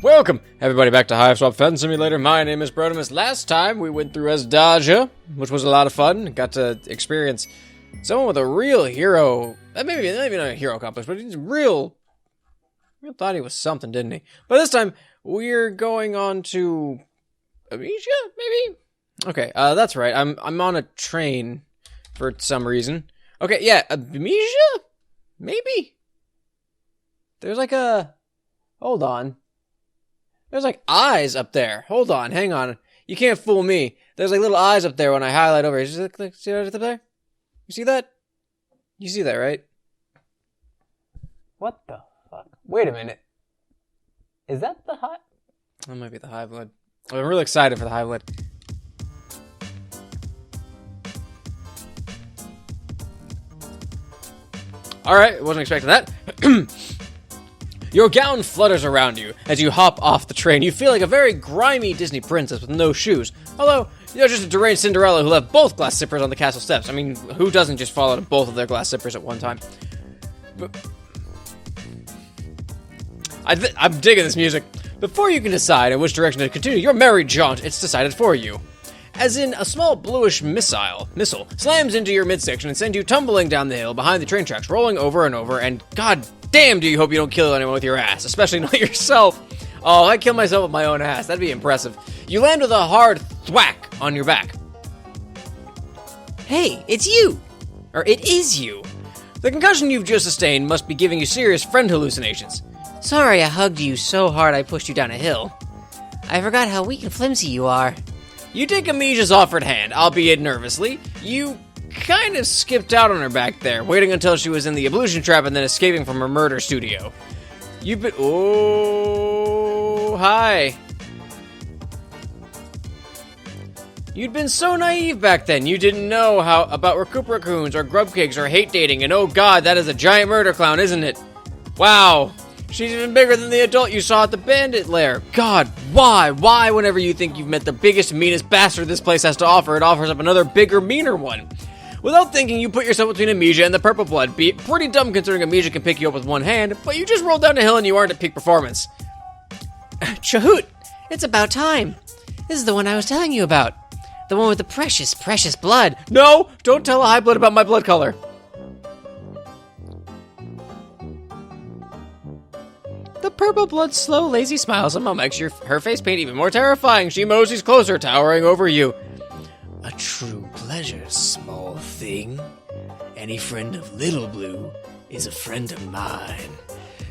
Welcome, everybody, back to Hiveswap Friendsim. My name is Murderous. Last time, we went through as Daja, which was a lot of fun. Got to experience someone with a real hero, maybe not a hero complex, but he's real thought he was something, didn't he? But this time, we're going on to Amnesia, maybe? Okay, that's right. I'm on a train for some reason. Okay, yeah, Amnesia? Maybe? There's like a... Hold on. There's like eyes up there. Hold on, hang on. You can't fool me. There's like little eyes up there when I highlight over. See that up there? You see that? You see that, right? What the fuck? Wait a minute. Is that the hive? That might be the hive lid. I'm really excited for the hive lid. Alright, wasn't expecting that. Your gown flutters around you as you hop off the train. You feel like a very grimy Disney princess with no shoes. Although, you're just a deranged Cinderella who left both glass zippers on the castle steps. I mean, who doesn't just fall out of both of their glass zippers at one time? But I'm digging this music. Before you can decide in which direction to continue your merry jaunt, it's decided for you. As in, a small bluish missile slams into your midsection and sends you tumbling down the hill behind the train tracks, rolling over and over, and god damn do you hope you don't kill anyone with your ass, especially not yourself. Oh, I kill myself with my own ass, that'd be impressive. You land with a hard thwack on your back. Hey, it's you! Or it is you. The concussion you've just sustained must be giving you serious friend hallucinations. Sorry I hugged you so hard I pushed you down a hill. I forgot how weak and flimsy you are. You take Amnesia's offered hand, albeit nervously. You kind of skipped out on her back there, waiting until she was in the ablution trap and then escaping from her murder studio. You've been... Oh, hi. You'd been so naive back then. You didn't know about recoup raccoons or grub cakes or hate dating, and oh god, that is a giant murder clown, isn't it? Wow. She's even bigger than the adult you saw at the bandit lair. God, why? Why, whenever you think you've met the biggest, meanest bastard this place has to offer, it offers up another bigger, meaner one? Without thinking, you put yourself between Amnesia and the purple blood. Be pretty dumb considering Amnesia can pick you up with one hand, but you just rolled down a hill and you aren't at peak performance. Chahut, it's about time. This is the one I was telling you about. The one with the precious, precious blood. No, don't tell a high blood about my blood color. The purple blood's slow, lazy smile somehow makes her face paint even more terrifying. She moseys closer, towering over you. A true pleasure, small thing. Any friend of Little Blue is a friend of mine.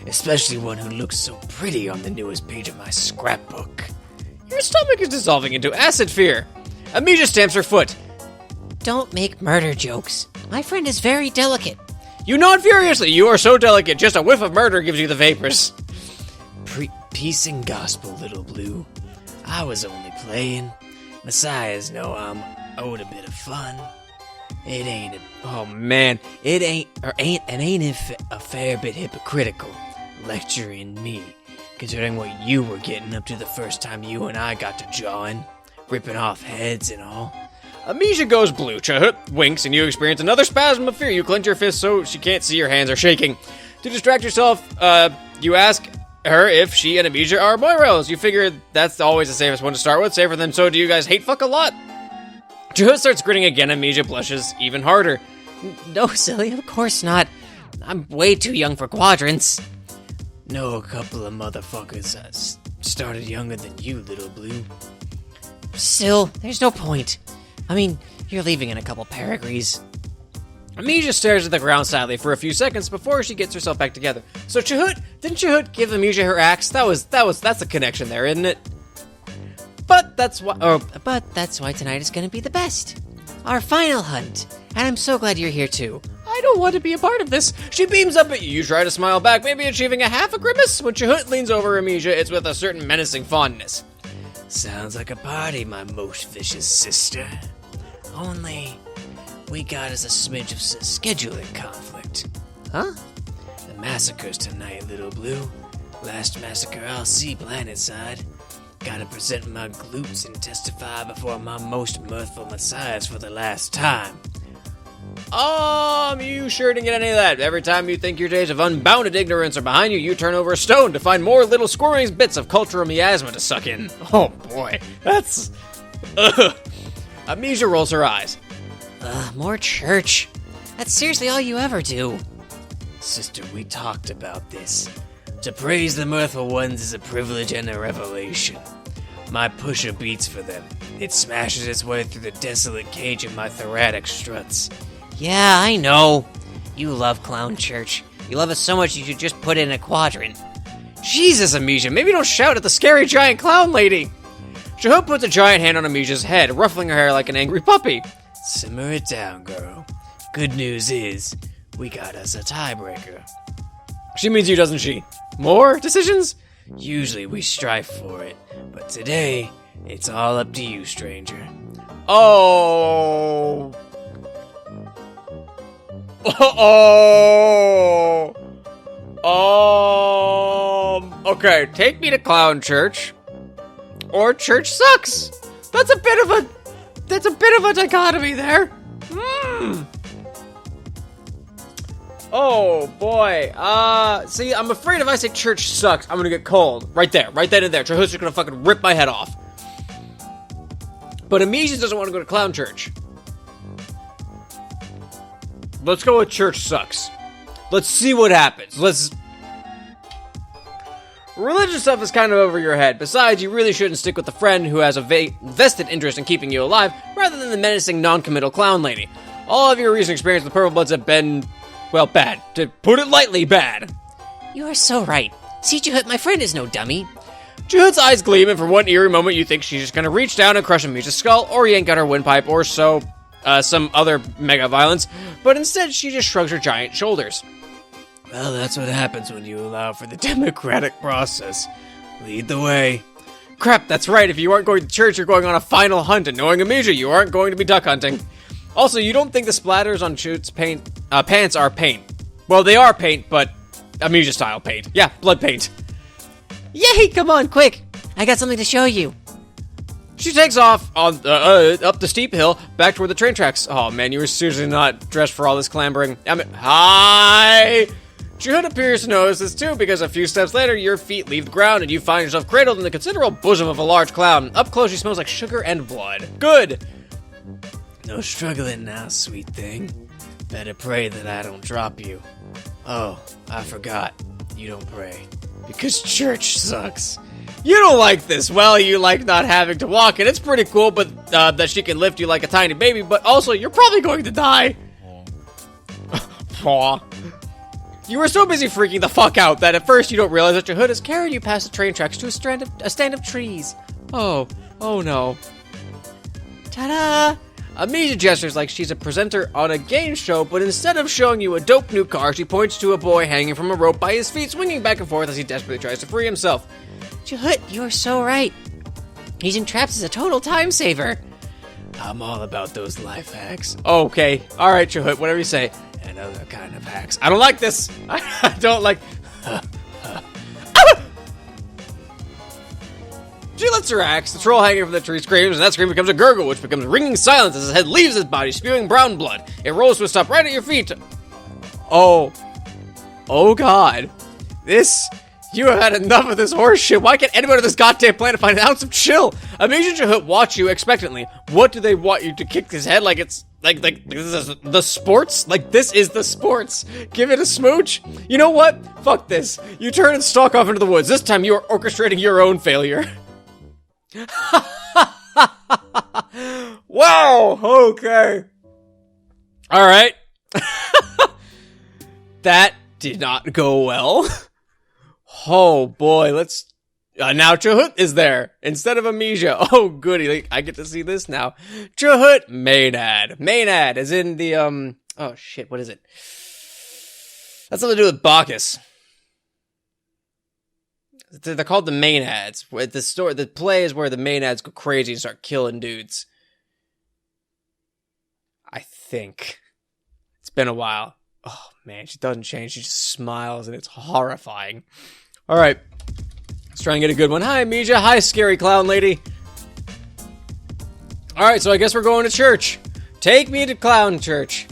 Especially one who looks so pretty on the newest page of my scrapbook. Your stomach is dissolving into acid fear. Amnesia stamps her foot. Don't make murder jokes. My friend is very delicate. You nod furiously. You are so delicate, just a whiff of murder gives you the vapors. Peace and gospel, Little Blue. I was only playing. Messiahs know I'm owed a bit of fun. It ain't a fair bit hypocritical lecturing me, considering what you were getting up to the first time you and I got to jawing, ripping off heads and all. Amnesia goes blue. Chahut winks, and you experience another spasm of fear. You clench your fist so she can't see your hands are shaking. To distract yourself, you ask her if she and Amnesia are murderous. You figure that's always the safest one to start with. Safer than so do you guys hate fuck a lot. Chahut starts grinning again. Amnesia blushes even harder. No, silly, of course not. I'm way too young for quadrants. Know a couple of motherfuckers started younger than you, Little Blue. Still, there's no point. I mean, you're leaving in a couple pedigrees. Amnesia stares at the ground sadly for a few seconds before she gets herself back together. So Chahut, didn't Chahut give Amnesia her axe? That's a connection there, isn't it? But that's why tonight is gonna be the best. Our final hunt. And I'm so glad you're here too. I don't want to be a part of this. She beams up at you. You try to smile back, maybe achieving a half a grimace. When Chahut leans over Amnesia, it's with a certain menacing fondness. Sounds like a party, my most vicious sister. Only we got us a smidge of scheduling conflict. Huh? The massacre's tonight, Little Blue. Last massacre I'll see planetside. Gotta present my glutes and testify before my most mirthful messiahs for the last time. You sure didn't get any of that. Every time you think your days of unbounded ignorance are behind you, you turn over a stone to find more little squirming bits of cultural miasma to suck in. Oh boy, that's... Ugh. Amnesia rolls her eyes. More church. That's seriously all you ever do. Sister, we talked about this. To praise the Mirthful Ones is a privilege and a revelation. My pusher beats for them. It smashes its way through the desolate cage of my thoracic struts. Yeah, I know. You love clown church. You love it so much you should just put it in a quadrant. Jesus, Amnesia, maybe don't shout at the scary giant clown lady. Chahut puts a giant hand on Amnesia's head, ruffling her hair like an angry puppy. Simmer it down, girl. Good news is, we got us a tiebreaker. She means you, doesn't she? More decisions? Usually we strive for it, but today, it's all up to you, stranger. Oh... Okay, take me to clown church, or church sucks. That's a bit of a dichotomy there. Oh boy. See, I'm afraid if I say church sucks, I'm gonna get cold. Right there, right then and there. Chahut's just gonna fucking rip my head off. But Amnesia doesn't want to go to clown church. Let's go with church sucks. Let's see what happens. Religious stuff is kind of over your head. Besides, you really shouldn't stick with a friend who has a vested interest in keeping you alive, rather than the menacing, non-committal clown lady. All of your recent experience with Purple Bloods have been, well, bad. To put it lightly, bad. You are so right. See, Chahut, my friend is no dummy. Chahut's eyes gleam, and for one eerie moment you think she's just gonna reach down and crush Amnesia's skull, or yank out her windpipe, or some other mega violence, but instead she just shrugs her giant shoulders. Well, that's what happens when you allow for the democratic process. Lead the way. Crap, that's right. If you aren't going to church, you're going on a final hunt, and knowing Amnesia, you aren't going to be duck hunting. Also, you don't think the splatters on Chahut's pants are paint. Well, they are paint, but Amnesia-style paint. Yeah, blood paint. Yay, come on, quick. I got something to show you. She takes off on up the steep hill, back toward the train tracks. Oh man, you were seriously not dressed for all this clambering. Hi! Chahut appears to notice this too, because a few steps later, your feet leave the ground and you find yourself cradled in the considerable bosom of a large clown. Up close, she smells like sugar and blood. Good! No struggling now, sweet thing. Better pray that I don't drop you. Oh, I forgot. You don't pray. Because church sucks. You don't like this. Well, you like not having to walk, and it's pretty cool, but that she can lift you like a tiny baby, but also, you're probably going to die. Aw. You were so busy freaking the fuck out that at first you don't realize that Chahut has carried you past the train tracks to a stand of trees. Oh no. Ta-da! Amnesia gestures like she's a presenter on a game show, but instead of showing you a dope new car, she points to a boy hanging from a rope by his feet, swinging back and forth as he desperately tries to free himself. Chahut, you're so right. Using traps is a total time saver. I'm all about those life hacks. Okay, alright Chahut, whatever you say. And other kind of hacks. I don't like this. I don't like... She lets her axe. The troll hanging from the tree screams, and that scream becomes a gurgle, which becomes ringing silence as his head leaves his body, spewing brown blood. It rolls to a stop right at your feet. Oh God. You have had enough of this horse shit. Why can't anybody on this goddamn planet find an ounce of chill? Amnesia and Chahut watch you expectantly. What do they want you to kick his head like it's like this is the sports? Like this is the sports. Give it a smooch. You know what? Fuck this. You turn and stalk off into the woods. This time you are orchestrating your own failure. Wow. Okay. All right. That did not go well. Oh boy, let's... now Chahut is there, instead of Amnesia. Oh goody, like, I get to see this now. Chahut, Maenad. Maenad, as in the, oh shit, what is it? That's something to do with Bacchus. They're called the Maenads. The play is where the Maenads go crazy and start killing dudes. I think. It's been a while. Oh man, she doesn't change, she just smiles and it's horrifying. Alright, let's try and get a good one. Hi, Amnesia. Hi, scary clown lady. Alright, so I guess we're going to church. Take me to clown church.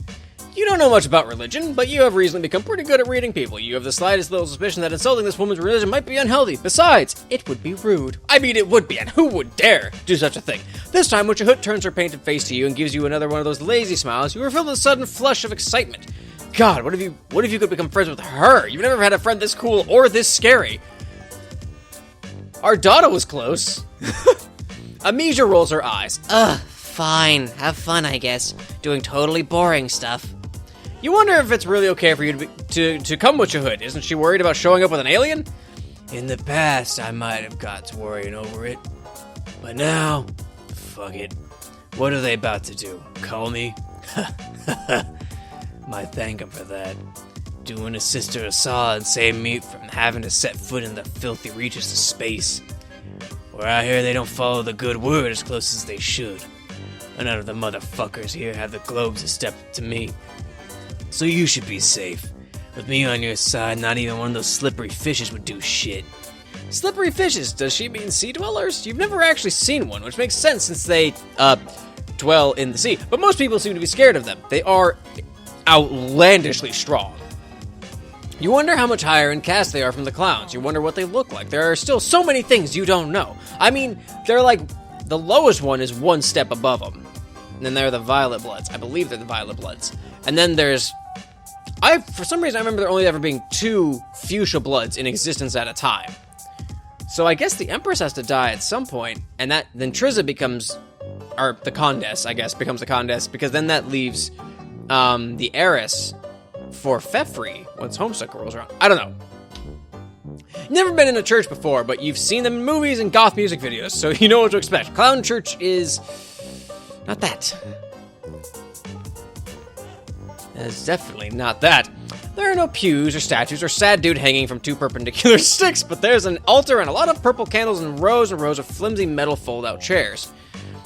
You don't know much about religion, but you have recently become pretty good at reading people. You have the slightest little suspicion that insulting this woman's religion might be unhealthy. Besides, it would be rude. I mean, it would be, and who would dare do such a thing? This time, when Chahut turns her painted face to you and gives you another one of those lazy smiles, you are filled with a sudden flush of excitement. God, what if you could become friends with her? You've never had a friend this cool or this scary. Our daughter was close. Amnesia rolls her eyes. Ugh, fine. Have fun, I guess. Doing totally boring stuff. You wonder if it's really okay for you to come with Chahut. Isn't she worried about showing up with an alien? In the past, I might have got to worrying over it. But now, fuck it. What are they about to do? Call me? Might thank them for that. Doing a sister a solid save me from having to set foot in the filthy reaches of space. Where I hear they don't follow the good word as close as they should. And none of the motherfuckers here have the globes to step to me. So you should be safe. With me on your side, not even one of those slippery fishes would do shit. Slippery fishes? Does she mean sea dwellers? You've never actually seen one, which makes sense since they, dwell in the sea. But most people seem to be scared of them. They are outlandishly strong. You wonder how much higher in caste they are from the clowns. You wonder what they look like. There are still so many things you don't know. I mean, they're like, the lowest one is one step above them. And then there are the Violet Bloods. I believe they're the Violet Bloods. And then there's... for some reason, I remember there only ever being 2 Fuchsia Bloods in existence at a time. So I guess the Empress has to die at some point, and then Trizza becomes... Or the Condess, I guess, becomes the Condess, because then that leaves the heiress for Fefri once Homestuck rolls around. I don't know. Never been in a church before, but you've seen them in movies and goth music videos, so you know what to expect. Clown Church is... not that. It's definitely not that. There are no pews or statues or sad dude hanging from 2 perpendicular sticks, but there's an altar and a lot of purple candles and rows of flimsy metal fold-out chairs.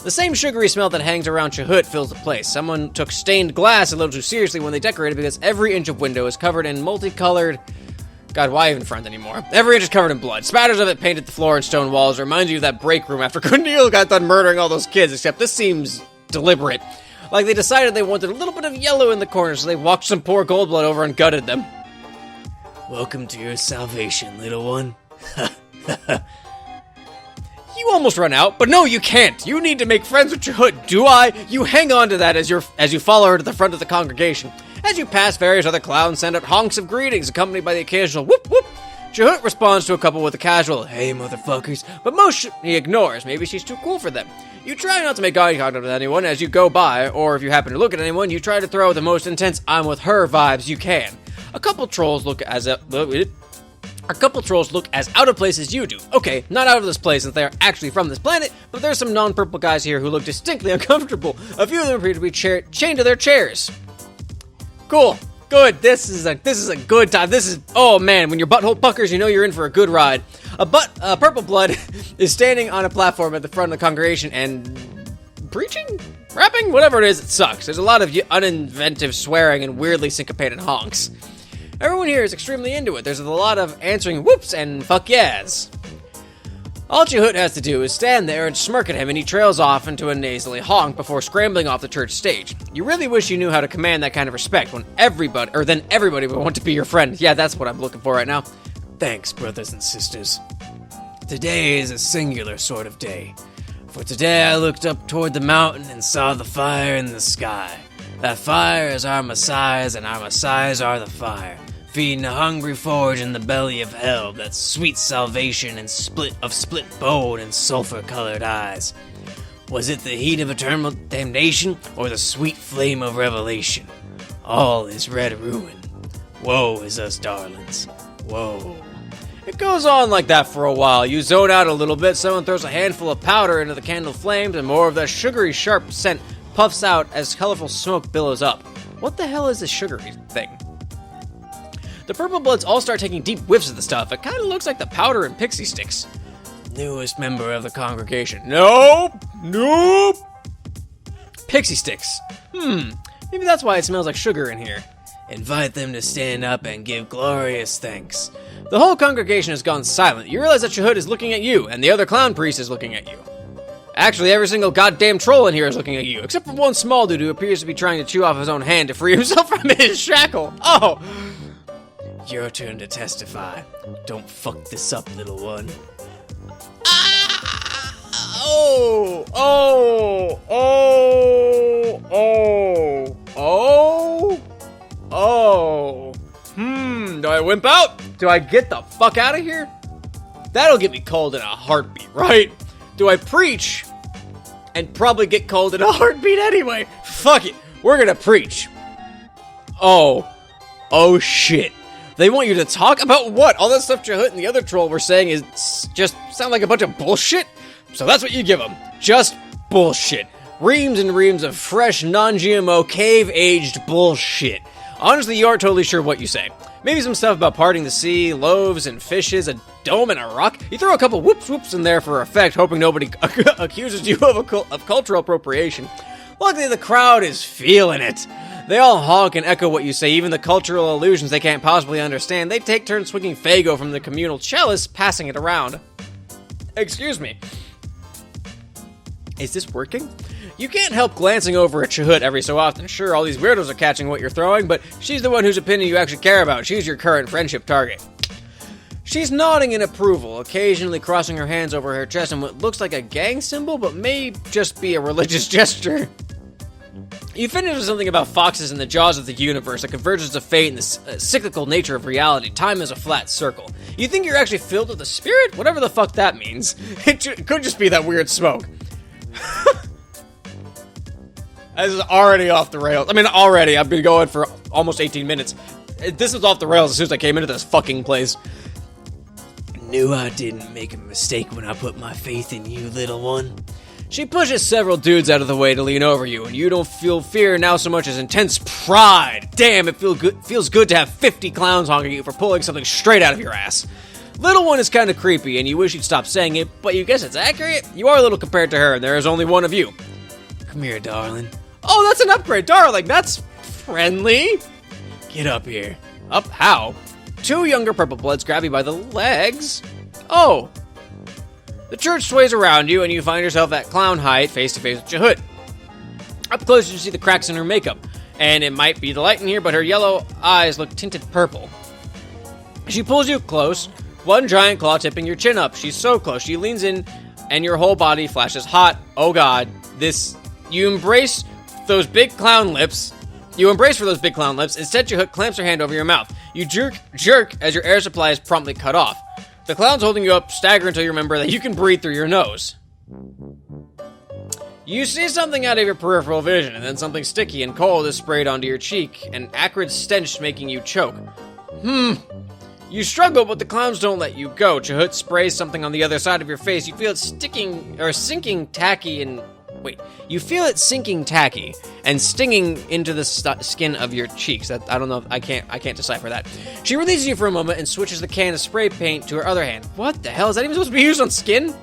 The same sugary smell that hangs around Chahut fills the place. Someone took stained glass a little too seriously when they decorated because every inch of window is covered in multicolored... God, why even front anymore? Every inch is covered in blood. Spatters of it painted the floor and stone walls. Reminds you of that break room after Cornelia got done murdering all those kids, except this seems deliberate. Like they decided they wanted a little bit of yellow in the corners, so they walked some poor Goldblood over and gutted them. Welcome to your salvation, little one. You almost run out, but no, you can't. You need to make friends with Chahut. Do I? You hang on to that as you follow her to the front of the congregation. As you pass, various other clowns send out honks of greetings, accompanied by the occasional whoop whoop. Chahut responds to a couple with a casual, "Hey, motherfuckers," but most he ignores. Maybe she's too cool for them. You try not to make eye contact with anyone as you go by, or if you happen to look at anyone, you try to throw the most intense "I'm with her" vibes you can. A couple trolls look as out of place as you do. Okay, not out of this place since they are actually from this planet, but there's some non-purple guys here who look distinctly uncomfortable. A few of them appear to be chained to their chairs. Cool. Good. This is a good time. This is, oh man, when your butthole puckers, you know you're in for a good ride. A purple blood is standing on a platform at the front of the congregation and preaching? Rapping? Whatever it is, it sucks. There's a lot of uninventive swearing and weirdly syncopated honks. Everyone here is extremely into it. There's a lot of answering whoops and fuck yes. All Chahut has to do is stand there and smirk at him, and he trails off into a nasally honk before scrambling off the church stage. You really wish you knew how to command that kind of respect then everybody would want to be your friend. Yeah, that's what I'm looking for right now. Thanks, brothers and sisters. Today is a singular sort of day. For today I looked up toward the mountain and saw the fire in the sky. That fire is our Messiahs, and our Messiahs are the fire. Feeding a hungry forge in the belly of hell, that sweet salvation and split bone and sulfur-colored eyes. Was it the heat of eternal damnation, or the sweet flame of revelation? All is red ruin. Woe is us darlings. Woe. It goes on like that for a while. You zone out a little bit, someone throws a handful of powder into the candle flames, and more of that sugary sharp scent puffs out as colorful smoke billows up. What the hell is this sugary thing? The purple bloods all start taking deep whiffs of the stuff. It kind of looks like the powder and pixie sticks. Newest member of the congregation. Nope. Pixie sticks. Maybe that's why it smells like sugar in here. Invite them to stand up and give glorious thanks. The whole congregation has gone silent. You realize that Chahut is looking at you, and the other clown priest is looking at you. Actually, every single goddamn troll in here is looking at you, except for one small dude who appears to be trying to chew off his own hand to free himself from his shackle. Oh! Your turn to testify. Don't fuck this up, little one. Oh! Oh! Oh! Oh! Oh! Oh! Do I wimp out? Do I get the fuck out of here? That'll get me cold in a heartbeat, right? Do I preach and probably get cold in a heartbeat anyway? Fuck it. We're gonna preach. Oh. Oh shit. They want you to talk about what? All that stuff Chahut and the other troll were saying is just sound like a bunch of bullshit? So that's what you give them. Just bullshit. Reams and reams of fresh, non-GMO, cave-aged bullshit. Honestly, you aren't totally sure what you say. Maybe some stuff about parting the sea, loaves and fishes, a dome and a rock. You throw a couple whoops in there for effect, hoping nobody accuses you of cultural appropriation. Luckily, the crowd is feeling it. They all honk and echo what you say, even the cultural allusions they can't possibly understand. They take turns swinging Faygo from the communal chalice, passing it around. Excuse me. Is this working? You can't help glancing over at Chahut every so often. Sure, all these weirdos are catching what you're throwing, but she's the one whose opinion you actually care about. She's your current friendship target. She's nodding in approval, occasionally crossing her hands over her chest in what looks like a gang symbol, but may just be a religious gesture. You finish with something about foxes in the jaws of the universe, a convergence of fate, and the cyclical nature of reality. Time is a flat circle. You think you're actually filled with a spirit? Whatever the fuck that means. It could just be that weird smoke. This is already off the rails. I mean, already. I've been going for almost 18 minutes. This was off the rails as soon as I came into this fucking place. Knew I didn't make a mistake when I put my faith in you, little one. She pushes several dudes out of the way to lean over you, and you don't feel fear now so much as intense pride. Damn, it feels good to have 50 clowns honking at you for pulling something straight out of your ass. Little one is kind of creepy, and you wish you'd stop saying it, but you guess it's accurate? You are little compared to her, and there is only one of you. Come here, darling. Oh, that's an upgrade, darling. That's friendly. Get up here. Up how? Two younger purple bloods grab you by the legs. Oh. The church sways around you, and you find yourself at clown height, face to face with Chahut. Up close, you see the cracks in her makeup, and it might be the light in here, but her yellow eyes look tinted purple. She pulls you close, one giant claw tipping your chin up. She's so close, she leans in, and your whole body flashes hot. Oh god, you embrace those big clown lips. You embrace for those big clown lips. Instead, Chahut clamps her hand over your mouth. You jerk as your air supply is promptly cut off. The clowns holding you up stagger until you remember that you can breathe through your nose. You see something out of your peripheral vision, and then something sticky and cold is sprayed onto your cheek, an acrid stench making you choke. You struggle, but the clowns don't let you go. Chahut sprays something on the other side of your face. You feel it sinking tacky and stinging into the skin of your cheeks. I don't know. I can't decipher that. She releases you for a moment and switches the can of spray paint to her other hand. What the hell? Is that even supposed to be used on skin?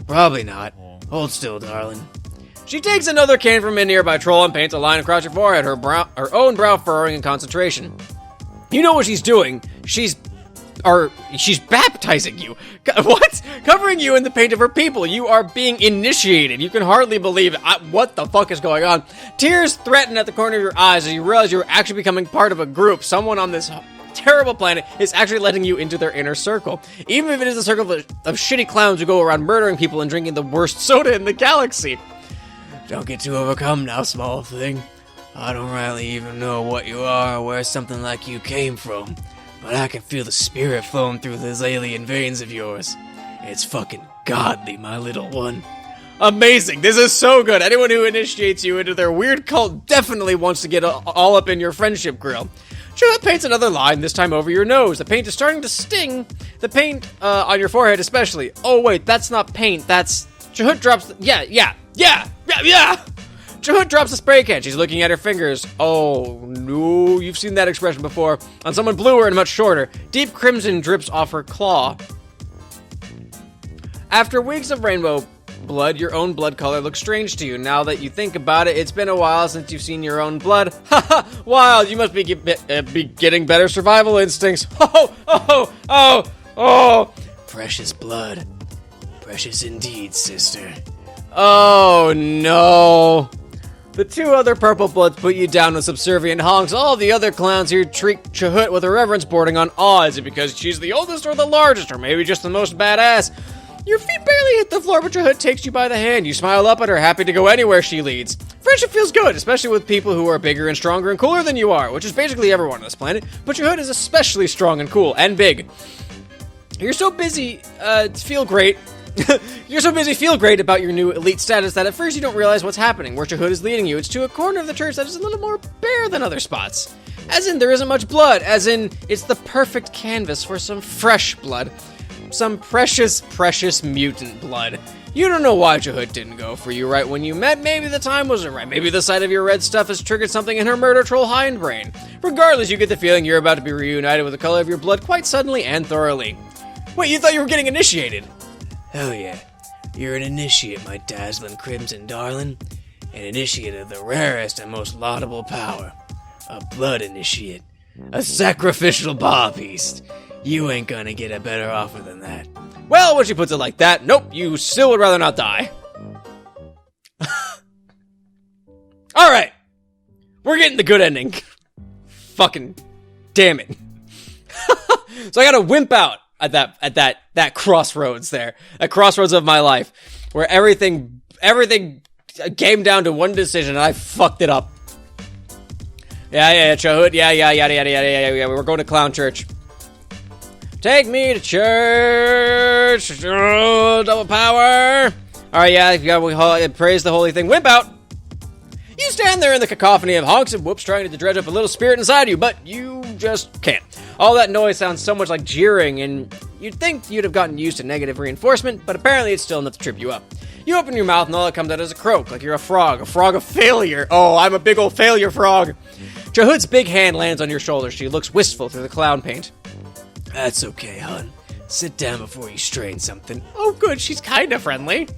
Probably not. Hold still, darling. She takes another can from a nearby troll and paints a line across your forehead, her own brow furrowing in concentration. You know what she's doing. She's baptizing you. What? Covering you in the paint of her people. You are being initiated. You can hardly believe it. What the fuck is going on? Tears threaten at the corner of your eyes as you realize you're actually becoming part of a group. Someone on this terrible planet is actually letting you into their inner circle. Even if it is a circle of shitty clowns who go around murdering people and drinking the worst soda in the galaxy. Don't get too overcome now, small thing. I don't really even know what you are or where something like you came from. But I can feel the spirit flowing through those alien veins of yours. It's fucking godly, my little one. Amazing. This is so good. Anyone who initiates you into their weird cult definitely wants to get all up in your friendship grill. Chahut paints another line, this time over your nose. The paint is starting to sting. The paint on your forehead especially. Oh, wait, that's not paint. That's... Chahut drops... Yeah. Chahut drops the spray can. She's looking at her fingers. Oh, no. You've seen that expression before. On someone bluer and much shorter. Deep crimson drips off her claw. After weeks of rainbow blood, your own blood color looks strange to you. Now that you think about it, it's been a while since you've seen your own blood. Haha, wild. You must be getting better survival instincts. Oh. Precious blood. Precious indeed, sister. Oh no. The two other purple bloods put you down with subservient honks. All the other clowns here treat Chahut with a reverence bordering on awe. Is it because she's the oldest or the largest, or maybe just the most badass? Your feet barely hit the floor, but Chahut takes you by the hand. You smile up at her, happy to go anywhere she leads. Friendship feels good, especially with people who are bigger and stronger and cooler than you are, which is basically everyone on this planet, but Chahut is especially strong and cool, and big. You're so busy, feel great. You're so busy feel great about your new elite status that at first you don't realize what's happening. Where Chahut is leading you, it's to a corner of the church that is a little more bare than other spots. As in, there isn't much blood. As in, it's the perfect canvas for some fresh blood. Some precious, precious mutant blood. You don't know why Chahut didn't go for you right when you met. Maybe the time wasn't right. Maybe the sight of your red stuff has triggered something in her murder troll hindbrain. Regardless, you get the feeling you're about to be reunited with the color of your blood quite suddenly and thoroughly. Wait, you thought you were getting initiated? Hell yeah. You're an initiate, my dazzling crimson darling. An initiate of the rarest and most laudable power. A blood initiate. A sacrificial bar beast. You ain't gonna get a better offer than that. Well, when she puts it like that, nope, you still would rather not die. Alright. We're getting the good ending. Fucking damn it. So I gotta wimp out at that crossroads there. That crossroads of my life. Where everything came down to one decision and I fucked it up. Yeah, Chahut, yeah, we're going to Clown Church. Take me to church. Oh, double power. Alright, yeah, we praise the holy thing. Wimp out. You stand there in the cacophony of honks and whoops trying to dredge up a little spirit inside you, but you just can't. All that noise sounds so much like jeering, and you'd think you'd have gotten used to negative reinforcement, but apparently it's still enough to trip you up. You open your mouth and all that comes out is a croak, like you're a frog of failure. Oh, I'm a big old failure frog. Chahut's big hand lands on your shoulder. She looks wistful through the clown paint. That's okay, hon. Sit down before you strain something. Oh, good, she's kinda friendly.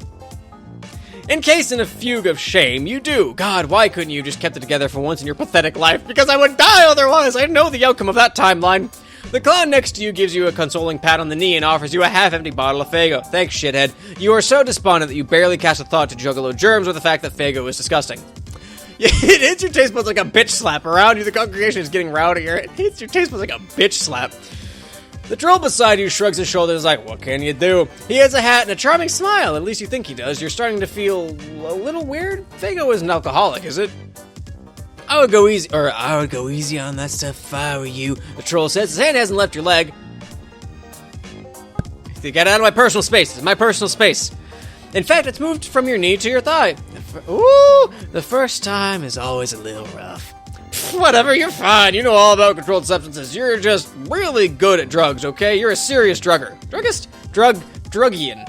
Encased in a fugue of shame, you do. God, why couldn't you just kept it together for once in your pathetic life? Because I would die otherwise. I know the outcome of that timeline. The clown next to you gives you a consoling pat on the knee and offers you a half-empty bottle of Faygo. Thanks, shithead. You are so despondent that you barely cast a thought to juggalo germs with the fact that Faygo is disgusting. It hits your taste buds like a bitch slap. Around you, the congregation is getting rowdier. It hits your taste buds like a bitch slap. The troll beside you shrugs his shoulders like, what can you do? He has a hat and a charming smile, at least you think he does. You're starting to feel a little weird. Faygo isn't alcoholic, is it? I would go easy on that stuff if I were you. The troll says. His hand hasn't left your leg. Get out of my personal space. It's my personal space. In fact, it's moved from your knee to your thigh. Ooh, the first time is always a little rough. Whatever, you're fine. You know all about controlled substances. You're just really good at drugs, okay? You're a serious drugger. Druggist? Druggian.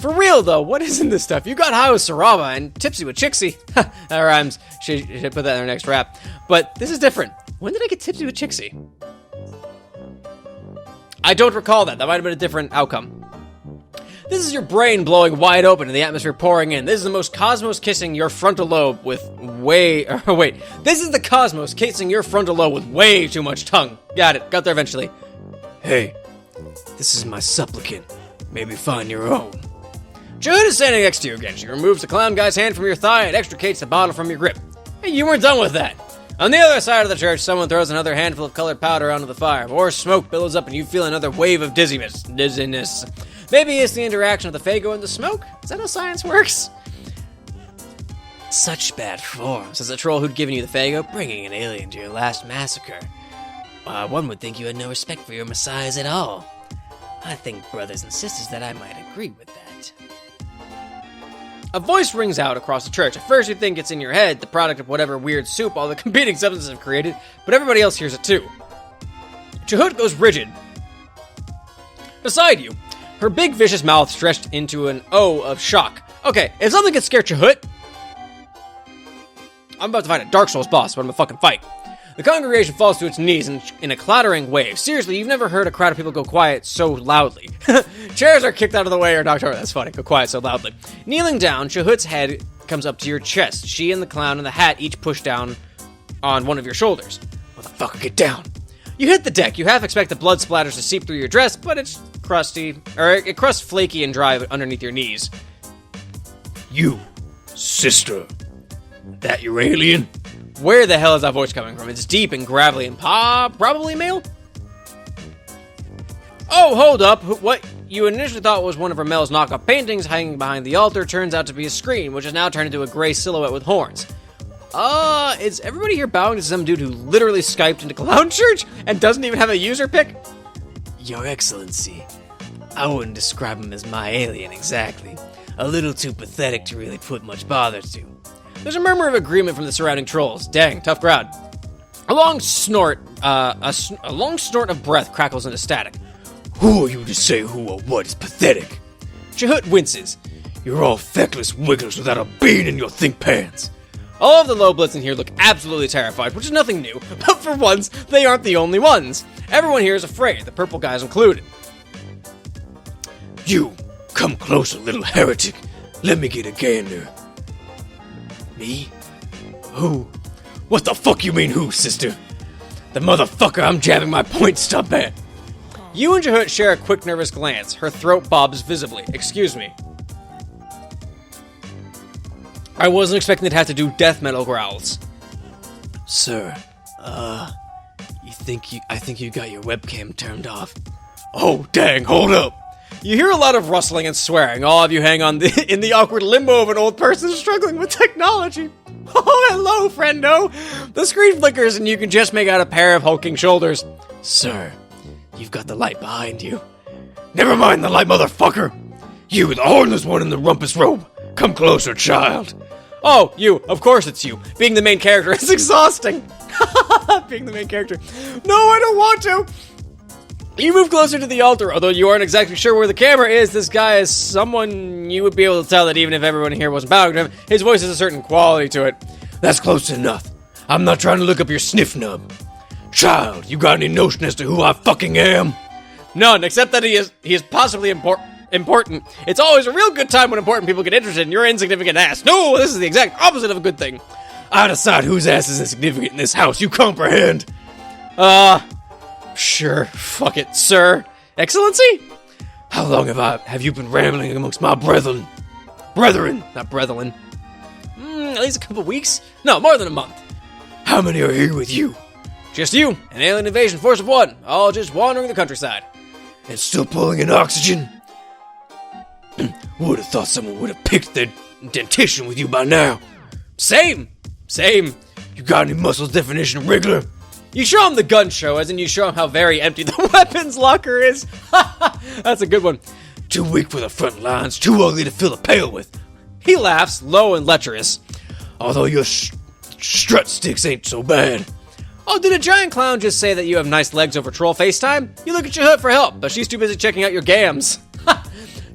For real, though, what is in this stuff? You got high with Sarava and tipsy with Chixie. That rhymes. She should put that in her next rap. But this is different. When did I get tipsy with Chixie? I don't recall that. That might have been a different outcome. This is your brain blowing wide open and the atmosphere pouring in. This is the most cosmos kissing your frontal lobe with This is the cosmos kissing your frontal lobe with way too much tongue. Got it. Got there eventually. Hey, this is my supplicant. Maybe find your own. Chahut is standing next to you again. She removes the clown guy's hand from your thigh and extricates the bottle from your grip. Hey, you weren't done with that. On the other side of the church, someone throws another handful of colored powder onto the fire. More smoke billows up and you feel another wave of dizziness. Maybe it's the interaction of the Faygo and the smoke? Is that how science works? Such bad form, says the troll who'd given you the Faygo, bringing an alien to your last massacre. One would think you had no respect for your messiahs at all. I think, brothers and sisters, that I might agree with that. A voice rings out across the church. At first you think it's in your head, the product of whatever weird soup all the competing substances have created, but everybody else hears it too. Chahut goes rigid. Beside you, her big vicious mouth stretched into an O of shock. Okay, if something could scare Chahut, I'm about to fight a Dark Souls boss, but I'm gonna fucking fight. The congregation falls to its knees in a clattering wave. Seriously, you've never heard a crowd of people go quiet so loudly. Chairs are kicked out of the way or knocked over. That's funny. Go quiet so loudly. Kneeling down, Chahut's head comes up to your chest. She and the clown and the hat each push down on one of your shoulders. Motherfucker, get down. You hit the deck. You half expect the blood splatters to seep through your dress, but it's crusty, or it crusts flaky and dry underneath your knees. You, sister. That your alien? Where the hell is that voice coming from? It's deep and gravelly and probably male? Oh, hold up. What you initially thought was one of Ramel's knockoff paintings hanging behind the altar turns out to be a screen, which is now turned into a gray silhouette with horns. Is everybody here bowing to some dude who literally Skyped into Clown Church and doesn't even have a user pic? Your Excellency, I wouldn't describe him as my alien exactly. A little too pathetic to really put much bother to. There's a murmur of agreement from the surrounding trolls. Dang, tough crowd. A long snort of breath crackles into static. Who are you to say who or what is pathetic? Chahut winces. You're all feckless wigglers without a bean in your think pans. All of the low blitz in here look absolutely terrified, which is nothing new, but for once, they aren't the only ones. Everyone here is afraid, the purple guys included. You, come closer, little heretic. Let me get a gander. Me? Who? What the fuck you mean who, sister? The motherfucker I'm jabbing my point stub at. You and Chahut share a quick nervous glance. Her throat bobs visibly. Excuse me. I wasn't expecting to have to do death metal growls. Sir, I think you got your webcam turned off. Oh, dang, hold up. You hear a lot of rustling and swearing. All of you hang on in the awkward limbo of an old person struggling with technology. Oh, hello, friendo. The screen flickers and you can just make out a pair of hulking shoulders. Sir, you've got the light behind you. Never mind the light, motherfucker. You, the hornless one in the rumpus robe. Come closer, child. Oh, you. Of course it's you. Being the main character is exhausting. Being the main character. No, I don't want to. You move closer to the altar, although you aren't exactly sure where the camera is. This guy is someone you would be able to tell that even if everyone here wasn't bowing to him, his voice has a certain quality to it. That's close enough. I'm not trying to look up your sniff nub. Child, you got any notion as to who I fucking am? None, except that he is possibly important. It's always a real good time when important people get interested in your insignificant ass. No, this is the exact opposite of a good thing. I decide whose ass is insignificant in this house, you comprehend? Sure, fuck it, sir. Excellency? How long have you been rambling amongst my brethren? Brethren, not brethren. At least a couple weeks? No, more than a month. How many are here with you? Just you, an alien invasion force of one, all just wandering the countryside. And still pulling in oxygen? Would have thought someone would have picked their dentition with you by now. Same. You got any muscles definition, Wriggler? You show him the gun show, as in you show him how very empty the weapons locker is. That's a good one. Too weak for the front lines, too ugly to fill a pail with. He laughs, low and lecherous. Although your strut sticks ain't so bad. Oh, did a giant clown just say that you have nice legs over troll FaceTime? You look at Chahut for help, but she's too busy checking out your gams.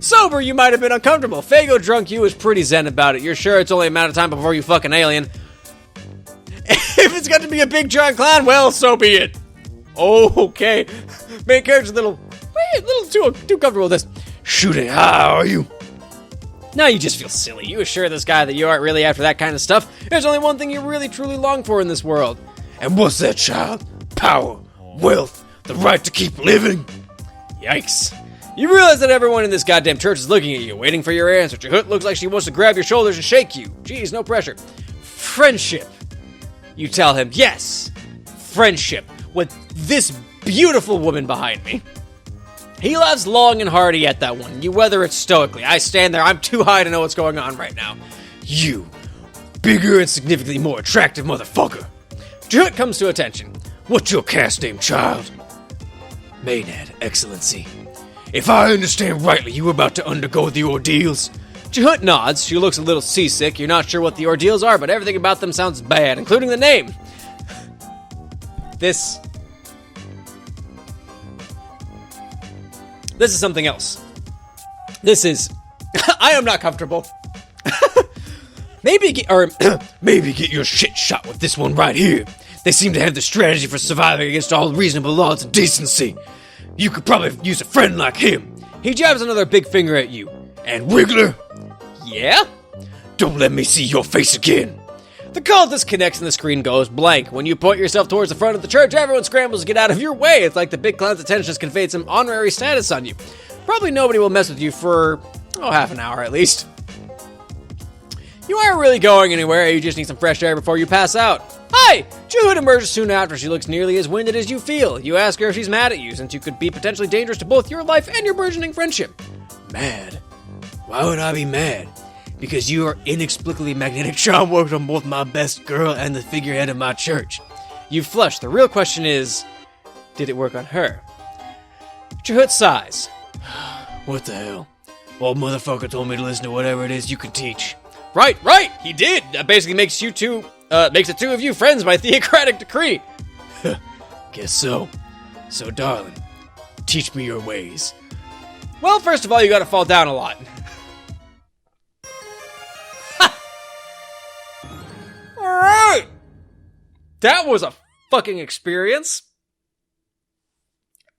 Sober, you might have been uncomfortable. Fago drunk, you was pretty zen about it. You're sure it's only a matter of time before you fuck an alien. If it's got to be a big giant clown, well, so be it. Oh, okay. Main character's a little too comfortable with this. Shooting high, are you? Now you just feel silly. You assure this guy that you aren't really after that kind of stuff. There's only one thing you really truly long for in this world. And what's that, child? Power, wealth, the right to keep living? Yikes. You realize that everyone in this goddamn church is looking at you, waiting for your answer. Chahut looks like she wants to grab your shoulders and shake you. Geez, no pressure. Friendship. You tell him, yes, friendship with this beautiful woman behind me. He laughs long and hearty at that one. You weather it stoically. I stand there. I'm too high to know what's going on right now. You, bigger and significantly more attractive motherfucker. Chahut comes to attention. What's your caste name, child? Maynard, Excellency. If I understand rightly, you were about to undergo the ordeals. Chahut nods. She looks a little seasick. You're not sure what the ordeals are, but everything about them sounds bad, including the name. This is something else. This is... I am not comfortable. Maybe get your shit shot with this one right here. They seem to have the strategy for surviving against all reasonable laws and decency. You could probably use a friend like him. He jabs another big finger at you. And Wriggler? Yeah? Don't let me see your face again. The call disconnects and the screen goes blank. When you point yourself towards the front of the church, everyone scrambles to get out of your way. It's like the big clown's attention has conveyed some honorary status on you. Probably nobody will mess with you for, half an hour at least. You aren't really going anywhere, you just need some fresh air before you pass out. Hi! Chahut emerges soon after. She looks nearly as winded as you feel. You ask her if she's mad at you, since you could be potentially dangerous to both your life and your burgeoning friendship. Mad? Why would I be mad? Because your inexplicably magnetic charm worked on both my best girl and the figurehead of my church. You flush. The real question is, did it work on her? Chahut sighs. What the hell? Old motherfucker told me to listen to whatever it is you can teach. Right, he did. That basically makes you two, makes the two of you friends by theocratic decree. Guess so. So, darling, teach me your ways. Well, first of all, you gotta fall down a lot. Alright! That was a fucking experience.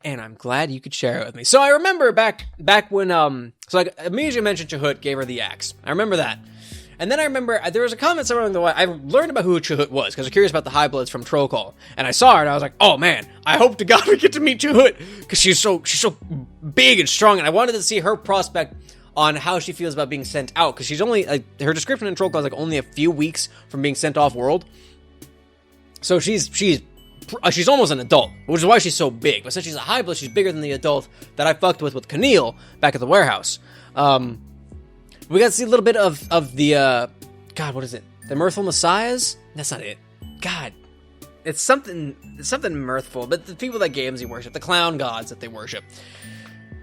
And I'm glad you could share it with me. So I remember back when, so I immediately mentioned Chahut gave her the axe. I remember that. And then I remember there was a comment somewhere along the way. I learned about who Chahut was because I was curious about the High Bloods from Troll Call, and I saw her and I was like, "Oh man, I hope to God we get to meet Chahut because she's so big and strong." And I wanted to see her prospect on how she feels about being sent out because she's only her description in Troll Call is like only a few weeks from being sent off world. So she's almost an adult, which is why she's so big. But since she's a High Blood, she's bigger than the adult that I fucked with Keneal back at the warehouse. We got to see a little bit of the, God, what is it? The Mirthful Messiahs? That's not it. God. It's something mirthful, but the people that games he worship, the clown gods that they worship.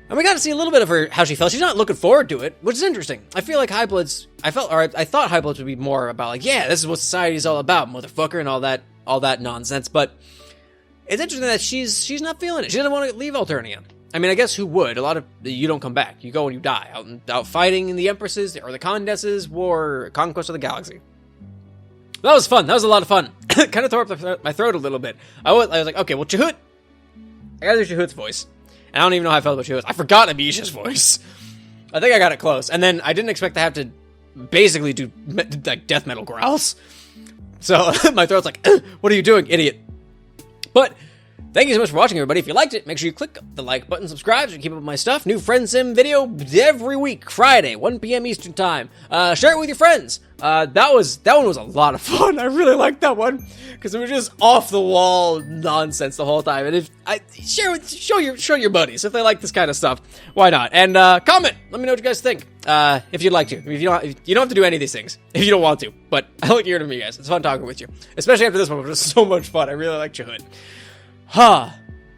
And we got to see a little bit of her, how she felt. She's not looking forward to it, which is interesting. I feel like High Bloods, I thought High Bloods would be more about like, yeah, this is what society's all about, motherfucker, and all that nonsense. But it's interesting that she's not feeling it. She doesn't want to leave Alternia. I mean, I guess who would? You don't come back. You go and you die. Out fighting in the Empresses, or the Condesses, War, Conquest of the Galaxy. That was fun. That was a lot of fun. Kind of tore up my throat a little bit. I was like, okay, well, Chahut. I gotta do Chahut's voice. And I don't even know how I felt about Chahut. I forgot Abisha's voice. I think I got it close. And then I didn't expect to have to basically do like death metal growls. So my throat's like, what are you doing, idiot? But thank you so much for watching, everybody. If you liked it, make sure you click the like button, subscribe so you keep up with my stuff. New Friendsim video every week, Friday, 1 p.m. Eastern Time. Share it with your friends. That one was a lot of fun. I really liked that one because it was just off the wall nonsense the whole time. And show your buddies if they like this kind of stuff. Why not? And comment. Let me know what you guys think. If you'd like to. If you don't have to do any of these things if you don't want to. But I like hearing from you guys. It's fun talking with you, especially after this one, which was so much fun. I really like Chahut. That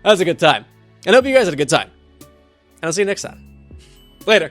was a good time. And I hope you guys had a good time. And I'll see you next time. Later.